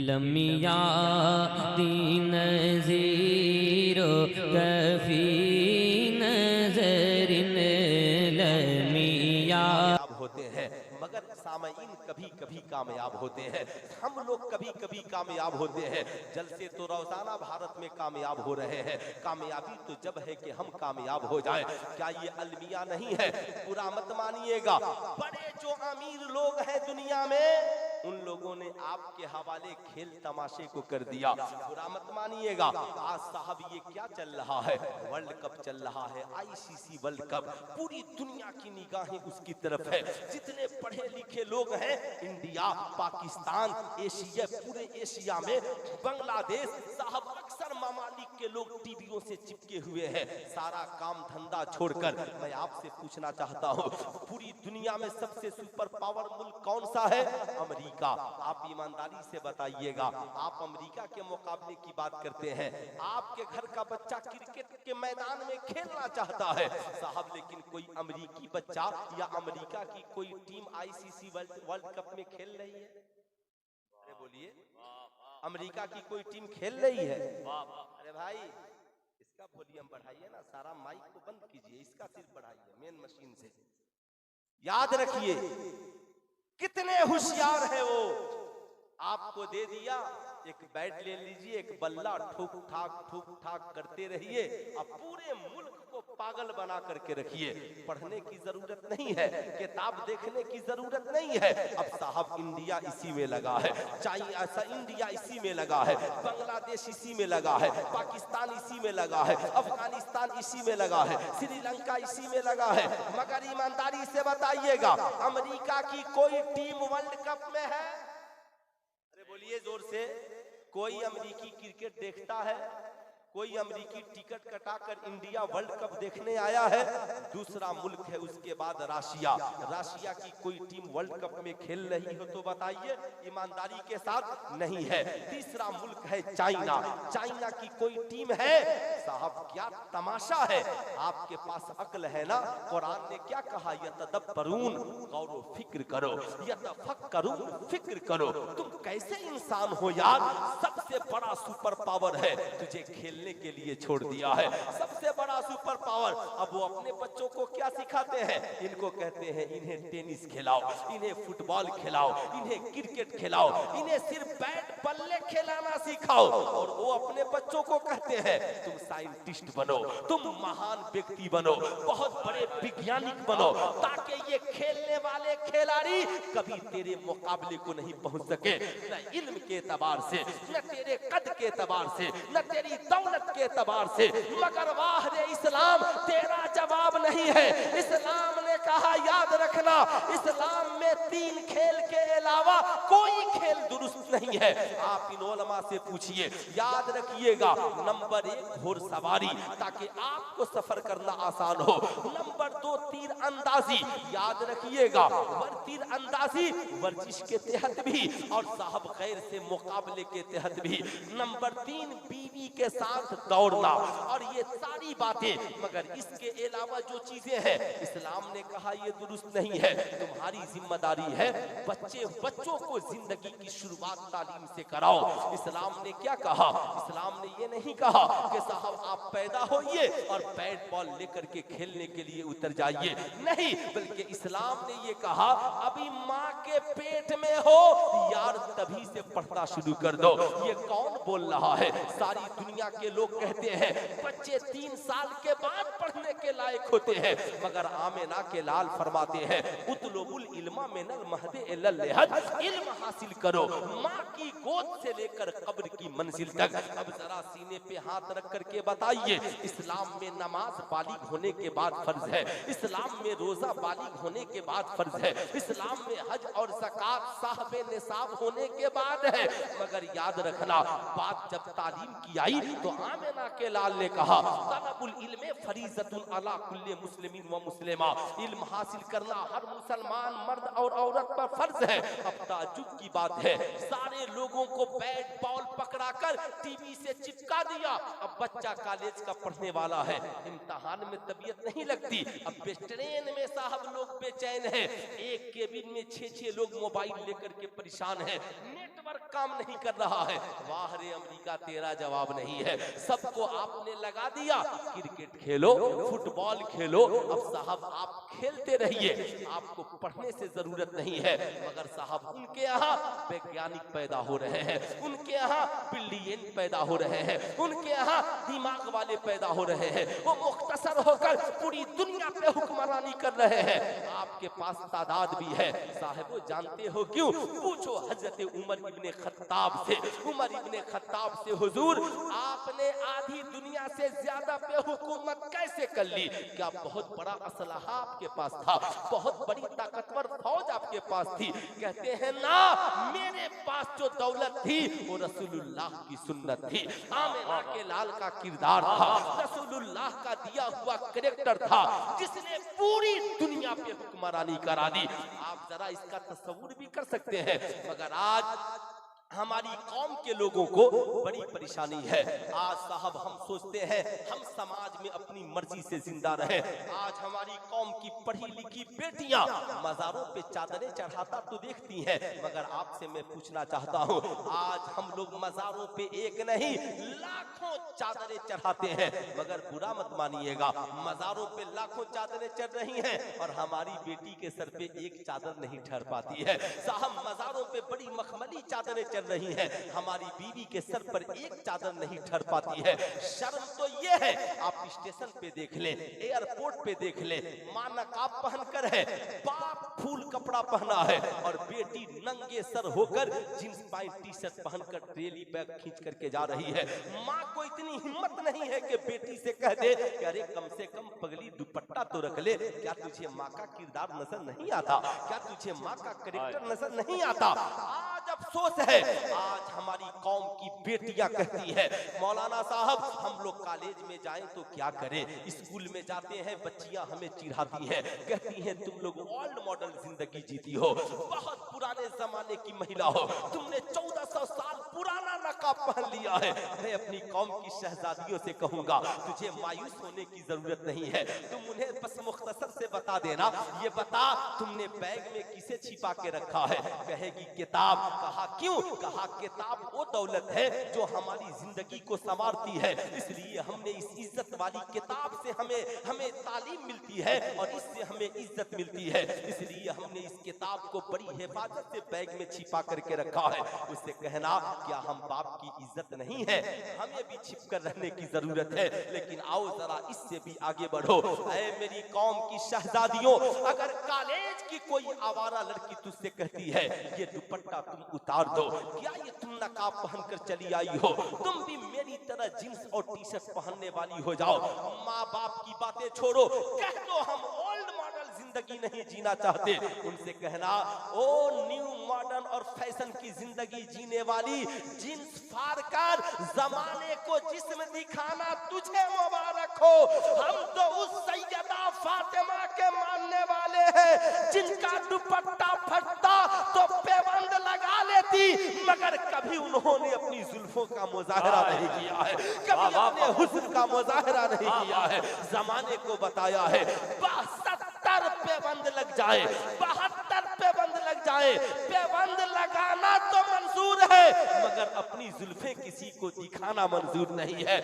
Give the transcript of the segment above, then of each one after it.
लमिया दीन zero कफ़ी नज़रिन लमिया होते हैं, मगर सामईन कभी कभी कामयाब होते हैं। हम लोग कभी कभी कामयाब होते हैं। जलसे तो रोजाना भारत में कामयाब हो रहे हैं। कामयाबी तो जब है कि हम कामयाब हो जाएं। क्या ये अलमिया नहीं है? बुरा मत मानिएगा। बड़े जो अमीर लोग हैं दुनिया में, उन लोगों ने आपके हवाले खेल तमाशे को कर दिया। बुरा मत मानिएगा। आज साहब ये क्या चल रहा है? वर्ल्ड कप चल रहा है, आईसीसी वर्ल्ड कप। पूरी दुनिया की निगाहें उसकी तरफ है। जितने पढ़े लिखे लोग हैं, इंडिया, पाकिस्तान, एशिया, पूरे एशिया में बांग्लादेश, साहब अक्सर ममालिक के लोग टीवियों से चिपके हुए हैं। सारा काम धंधा छोड़कर मैं आपसे पूछना चाहता हूँ, पूरी दुनिया में सबसे सुपर पावर मुल्क कौन सा है? अमेरिका। आप ईमानदारी से बताइएगा, आप अमेरिका के मुकाबले की बात करते हैं। आपके घर का बच्चा क्रिकेट के मैदान में खेलना चाहता है साहब, लेकिन कोई अमेरिकी बच्चा या अमेरिका की कोई टीम आईसीसी वर्ल्ड कप में खेल रही है? अरे बोलिए, अमेरिका की कोई टीम खेल रही है? अरे भाई, इसका वॉल्यूम बढ़ाइए ना, सारा माइक को बंद कीजिए, इसका सिर्फ बढ़ाइए मेन मशीन से। याद रखिए, कितने होशियार है वो। आपको दे दिया, एक बैट ले लीजिए, एक बल्ला ठुक ठाक करते रहिए, अब पूरे मुल्क को पागल बना करके रखिए। पढ़ने की जरूरत नहीं है, किताब देखने की जरूरत नहीं है। अब साहब इंडिया इसी में लगा है, चाइना इंडिया इसी में लगा है, बांग्लादेश इसी में लगा है, पाकिस्तान इसी में लगा है, अफगानिस्तान इसी में लगा है, श्रीलंका इसी में लगा है। मगर ईमानदारी से बताइएगा, अमेरिका की कोई टीम वर्ल्ड कप में है? अरे बोलिए जोर से, कोई अमेरिकी क्रिकेट देखता है? कोई अमेरिकी टिकट कटाकर इंडिया वर्ल्ड कप देखने आया है? दूसरा मुल्क है उसके बाद रशिया। रशिया की कोई टीम वर्ल्ड कप में खेल रही हो तो बताइए, ईमानदारी के साथ नहीं है। तीसरा मुल्क है चाइना। चाइना की कोई टीम है? साहब क्या तमाशा है। आपके पास अक्ल है ना? कुरान ने क्या कहा? यतदब्बरून, गौर व फिक्र करो, यतफक्करून, फिक्र करो। तुम कैसे इंसान हो यार? सबसे बड़ा सुपर पावर है, तुझे खेलने के लिए छोड़ दिया है, सबसे बड़ा सुपर पावर। अब वो अपने बच्चों को क्या सिखाते हैं? इनको कहते हैं इन्हें टेनिस खिलाओ, इन्हें फुटबॉल खिलाओ, इन्हें क्रिकेट खिलाओ, इन्हें सिर्फ बैट बल्ले खिलाना सिखाओ। और वो अपने बच्चों को कहते हैं तुम साइंटिस्ट बनो, तुम महान व्यक्ति बनो, बहुत बड़े वैज्ञानिक बनो, ताकि ये खेलने वाले खिलाड़ी कभी तेरे मुकाबले को नहीं पहुंच सके, न इल्म के एतबार से, न तेरे कद के एतबार से, न तेरी दौलत के एतबार से। मगर वाह रे इस्लाम, तेरा जवाब नहीं है। इस्लाम ने कहा, याद रखना, इस्लाम में 3 खेल के अलावा कोई खेल दुरुस्त नहीं है। आप इन उलमा से पूछिए, याद रखिएगा। नंबर 1 घोड़सवारी, ताकि आपको सफर करना आसान हो। नंबर 2 तीर अंदाजी, याद रखिएगा, तीर अंदाजी वर्जिश के तहत भी और साहब खैर से मुकाबले के तहत भी। नंबर 3 बीवी के साथ दौड़ना, और ये सारी बातें। मगर इसके अलावा जो चीजें हैं, इस्लाम ने कहा ये दुरुस्त नहीं है। तुम्हारी जिम्मेदारी है बच्चों को जिंदगी की शुरुआत तालीम से कराओ। इस्लाम ने क्या कहा? इस्लाम ने ये नहीं कहा कि साहब आप पैदा होइए और बैट बॉल लेकर के खेलने के लिए उतर जाइए, नहीं, बल्कि इस्लाम ने ये कहा अभी माँ के पेट में हो यार, तभी से पढ़ना शुरू कर दो। ये कौन बोल रहा है? सारी दुनिया के लोग कहते हैं बच्चे 3 साल के बाद पढ़ने के लायक होते हैं, मगर आमिना के लाल फरमाते हैं उतलुबुल इल्मा मिनल महदे इलल लहद, इल्म हासिल करो माँ की गोद से लेकर कब्र की मंजिल तक। अब जरा सीने पे हाथ रख करके बताइए, इस्लाम में नमाज बालिग होने के बाद फर्ज है, इस्लाम में रोजा बालिग होने के बाद फर्ज है, इस्लाम में हज और ज़कात साहबे निसाब होने के बाद है। मगर याद रखना, बात जब तालीम की आई तो आमिना के लाल ने कहा तलबुल इल्म फरीज़तुन अला कुल्ले मुस्लिमीन व मुस्लिमा, इल्म हासिल करना हर मुसलमान मर्द और औरत पर फर्ज है। अब ताज्जुब की बात है, सारे लोगों लोगों को बैट बॉल पकड़ाकर टीवी से चिपका दिया। अब बच्चा कॉलेज का पढ़ने वाला है, इम्तिहान में तबीयत नहीं लगती। अब ट्रेन में साहब लोग बेचैन हैं, एक केबिन में 6-6 लोग मोबाइल लेकर के परेशान हैं, नेटवर्क काम नहीं कर रहा है। वाह रे अमेरिका, तेरा जवाब नहीं है। सबको आपने लगा दिया, क्रिकेट खेलो, फुटबॉल खेलो। अब साहब आप खेलते रहिए, आपको पढ़ने से जरूरत नहीं है। मगर साहब उनके यहाँ वैज्ञानिक पैदा हो रहे हैं, उनके यहाँ बिलियन पैदा हो रहे हैं, उनके यहाँ दिमाग वाले पैदा हो रहे हैं। वो मुख्तसर होकर पूरी दुनिया पे हुक्मरानी कर रहे हैं। आपके पास तादाद भी है साहब, वो जानते हो क्यों? पूछो हजरत उमर इब्ने खत्ताब से। उमर इब्ने खत्ताब से, हुजूर आपने आधी दुनिया से ज्यादा पे हुकूमत कैसे कर ली? क्या बहुत बड़ा असलहा आपके पास था? बहुत बड़ी ताकतवर फौज आपके पास थी? कहते हैं ना, मेरे पास जो दौलत थी वो रसूलुल्लाह की सुन्नत थी, आमिना के लाल का किरदार था, रसूलुल्लाह का दिया हुआ कैरेक्टर था, जिसने पूरी दुनिया पे हुक्मरानी करा दी। आप जरा इसका तस्वुर भी कर सकते हैं। मगर आज हमारी कौम के लोगों को बड़ी परेशानी है। आज साहब हम सोचते हैं हम समाज में अपनी मर्जी से जिंदा रहे। आज हमारी कौम की पढ़ी लिखी बेटियां मजारों पे चादरें चढ़ाता तो देखती हैं, मगर आपसे मैं पूछना चाहता हूं, आज हम लोग मजारों पे एक नहीं लाखों चादरें चढ़ाते हैं। मगर बुरा मत मानिएगा, मजारों पे लाखों चादरें चढ़ रही हैं और हमारी बेटी के सर पे एक चादर नहीं ठहर पाती है। साहब मजारों पे बड़ी मखमली चादरें चल रही है, हमारी बीवी के सर पर एक चादर नहीं ठहर पाती है। शर्म तो ये है, आप स्टेशन पे देख लें, एयरपोर्ट पे देख लें, मां नकाब पहनकर है, बाप फूल कपड़ा पहना है और बेटी नंगे सर होकर जींस पैंट टी शर्ट पहनकर ट्रेली बैग खींच करके जा रही है। माँ को इतनी हिम्मत नहीं है कि बेटी से कह दे कि अरे कम से कम पगली दुपट्टा तो रख ले, क्या तुझे माँ का किरदार नजर नहीं आता? क्या तुझे माँ का कैरेक्टर नजर नहीं आता? आज अफसोस है, आज हमारी कौम की बेटियां कहती है मौलाना साहब हम लोग कॉलेज में जाएं तो क्या करें, स्कूल में जाते हैं बच्चियां हमें चिढ़ाती हैं, कहती हैं तुम लोग ओल्ड मॉडल जिंदगी जीती हो, बहुत पुराने जमाने की महिला हो, तुमने 1400 साल पुराना नकाब पहन लिया है। मैं अपनी कौम की शहजादियों से कहूंगा तुझे मायूस होने की जरूरत नहीं है, तुम उन्हें बस मुख्तसर से बता देना, ये बता तुमने बैग में किसे छिपा के रखा है? कहेगी किताब। कहा क्यों? कहा किताब वो दौलत है जो हमारी जिंदगी को संवारती है, इसलिए हमने इस इज्जत वाली किताब से हमें तालीम मिलती है और इससे हमें इज्जत मिलती है, इसलिए हमने इस किताब को बड़ी हिफाजत से बैग में छिपा करके रखा है। उससे कहना क्या हम बाप की इज्जत नहीं है? हमें भी छिप कर रहने की जरूरत है। लेकिन आओ जरा इससे भी आगे बढ़ो। ऐ मेरी कौम की शहजादियों, अगर कॉलेज की कोई आवारा लड़की तुझसे कहती है ये दुपट्टा तुम उतार दो, क्या ये तुम नकाब पहनकर चली आई हो, तुम भी मेरी तरह जींस और टी शर्ट पहनने वाली हो जाओ, माँ बाप की बातें छोड़ो, कह दो हम ओल्ड मॉडल जिंदगी नहीं जीना चाहते, उनसे कहना ओ न्यू मॉडर्न और फैशन की जिंदगी जीने वाली, जींस फाड़कर जमाने को जिस्म दिखाना तुझे मुबारक हो। हम तो उस सैयदा फातिमा के मानने वाले हैं जिनका दुपट्टा फटता तो पेबंद लगा लेती, मगर कभी उन्होंने अपनी जुल्फों का मुजाहरा नहीं किया है, कभी अपने हुस्न का मुजाहरा नहीं किया है। जमाने को बताया है 72 पेबंद लग जाए, 72 पेबंद लग जाए, पेबंद लगाना तो मंजूर है मगर अपनी जुल्फे किसी को दिखाना मंजूर नहीं है।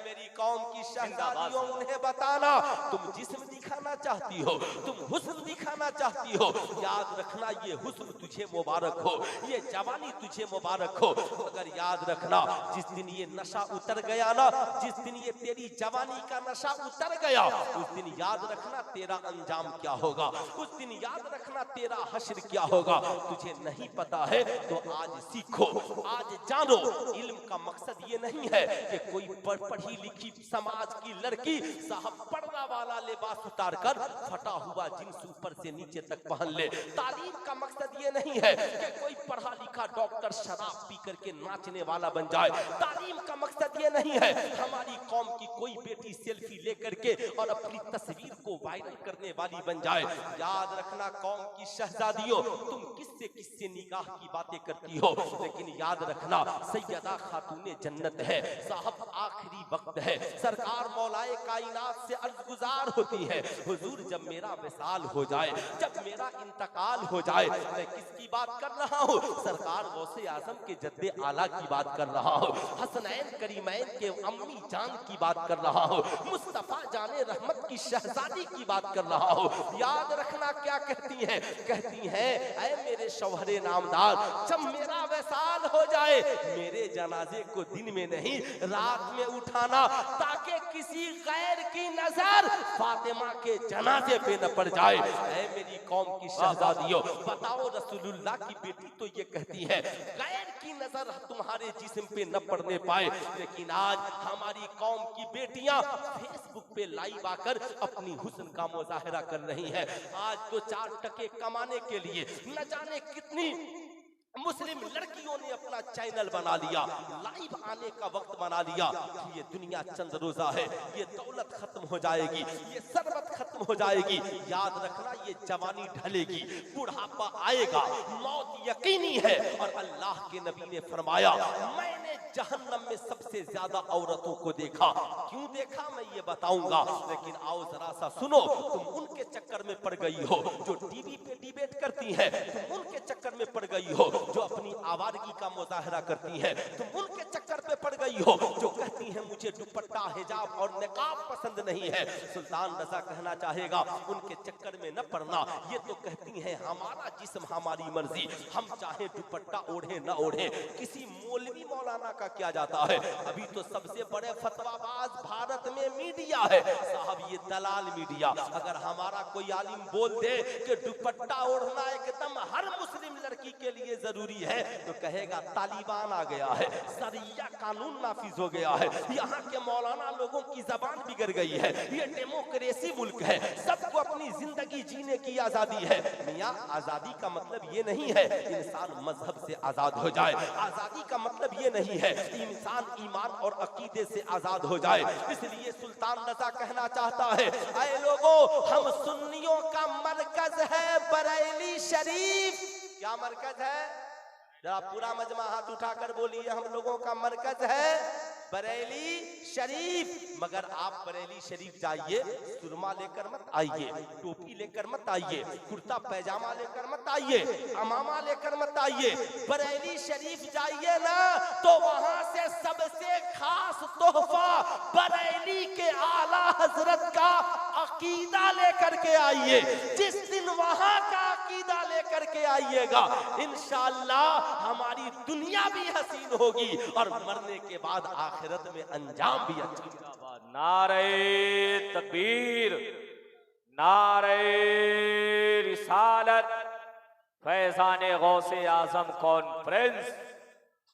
मेरी कौम की शहजादियों, उन्हें बताना तुम जिस्म दिखाना चाहती हो, तुम हुस्न दिखाना चाहती हो, याद रखना ये हुस्न तुझे मुबारक हो, ये जवानी तुझे मुबारक हो, मगर याद रखना जिस दिन ये नशा उतर गया ना, जिस दिन ये तेरी जवानी का नशा उतर गया, उस दिन याद रखना तेरा अंजाम क्या होगा, उस दिन याद रखना तेरा हश्र क्या होगा। तुझे नहीं पता है तो आज सीखो, आज जानो। इल्म का मकसद ये नहीं है कि कोई पढ़ी लिखी की समाज की लड़की साहब पर्दा वाला लिबास उतार कर फटा हुआ जींस ऊपर से नीचे तक पहन ले। तालीम का मकसद ये नहीं है कि कोई पढ़ा लिखा डॉक्टर शराब पी करके नाचने वाला बन जाए। तालीम का मकसद ये नहीं है हमारी कौम की कोई बेटी सेल्फी लेकर के और अपनी तस्वीर को वायरल करने वाली बन जाए। याद रखना कौम की शहजादियों, तुम किससे निगाह की बातें करती हो, लेकिन याद रखना सैयदा खातूने जन्नत है। साहब आखिरी वक्त है, सरकार मौलाए कायनात से अर्ज़गुज़ार होती है, हुजूर जब मेरा विसाल हो जाए, जब मेरा इंतकाल हो जाए, मैं किसकी बात कर रहा हूँ? सरकार गौसे आज़म के जद्दे आला की बात कर रहा हूँ, हसनैन करीमैन के अम्मी जान की बात कर रहा हूँ, मुस्तफा जाने रहमत की शहजादी की बात कर रहा हूँ। याद रखना क्या कहती हैं? कहती हैं ऐ मेरे शौहरे नामदार, जब मेरा विसाल हो जाए मेरे जनाजे को दिन में नहीं रात में उठाना, ताकि किसी गैर की नजर फातिमा के जनाजे पे न पड़ जाए। ऐ मेरी कौम की शहजादियों, बताओ रसूलुल्लाह की बेटी तो ये कहती है गैर की नजर तुम्हारे जिस्म पे न पड़ने पाए, लेकिन आज हमारी कौम की बेटियां फेसबुक पे लाइव आकर अपनी हुस्न का मुजाहरा कर रही हैं। आज तो 4 टके कमाने के लिए न जाने कितनी मुस्लिम लड़कियों ने अपना चैनल बना लिया, लाइव आने का वक्त बना लिया कि ये दुनिया चंद रोजा है, ये दौलत खत्म हो जाएगी, ये सरबत खत्म हो जाएगी। याद रखना ये जवानी ढलेगी, बुढ़ापा आएगा, मौत यकीनी है। और अल्लाह के नबी ने फरमाया मैंने जहन्नम में सबसे ज्यादा औरतों को देखा। क्यों देखा मैं ये बताऊंगा, लेकिन आओ जरा सा सुनो। तुम उनके चक्कर में पड़ गई हो जो टीवी पे डिबेट करती है, तुम उनके चक्कर में पड़ गई हो जो अपनी आवारगी का मुजाहरा करती है, तुम उनके चक्कर पे पड़ गई हो जो कहती है मुझे दुपट्टा हिजाब और निकाब पसंद नहीं है। सुल्तान रजा कहना चाहेगा उनके चक्कर में न पड़ना। ये तो कहती हैं हमारा जिस्म हमारी मर्जी, हम चाहे दुपट्टा ओढ़े न ओढ़े, किसी मौलवी मौलाना का क्या जाता है। अभी तो सबसे बड़े फतवाबाज भारत में मीडिया है साहब, ये दलाल मीडिया। अगर हमारा कोई आलिम बोल दे कि दुपट्टा ओढ़ना एकदम हर मुस्लिम लड़की के लिए जरूरी है, तो कहेगा तालिबान आ गया है, शरिया कानून नाफिज हो गया है, यहाँ के मौलाना लोगों की जबान बिगड़ गई है, ये डेमोक्रेसी मुल्क है, सबको अपनी जिंदगी जीने की आजादी है। मियां आजादी का मतलब ये नहीं है इंसान मजहब से आजाद हो जाए, आजादी का मतलब ये नहीं है इंसान ईमान और अकीदे से आजाद हो जाए। इसलिए सुल्तान रजा कहना चाहता है ऐ लोगों, हम सुन्नियों का मरकज है बरेली शरीफ। क्या मरकज है? जरा पूरा मजमा हाथ उठाकर बोलिए, हम लोगों का मरकज है बरेली शरीफ। मगर आप बरेली शरीफ जाइए, सुरमा लेकर मत आइए, टोपी लेकर मत आइए, कुर्ता पैजामा लेकर मत आइए, अमामा लेकर मत आइए। बरेली शरीफ जाइए ना तो वहां से सबसे खास तोहफा बरेली के आला हजरत का अकीदा लेकर के आइए। जिस दिन वहां का अकीदा लेकर के आइएगा इंशाअल्लाह हमारी दुनिया भी हसीन होगी और मरने के बाद आखिरत में अंजाम भी अच्छा होगा। नारे तकबीर, नारे रिसालत, फैजाने गौसे आजम कॉन्फ्रेंस।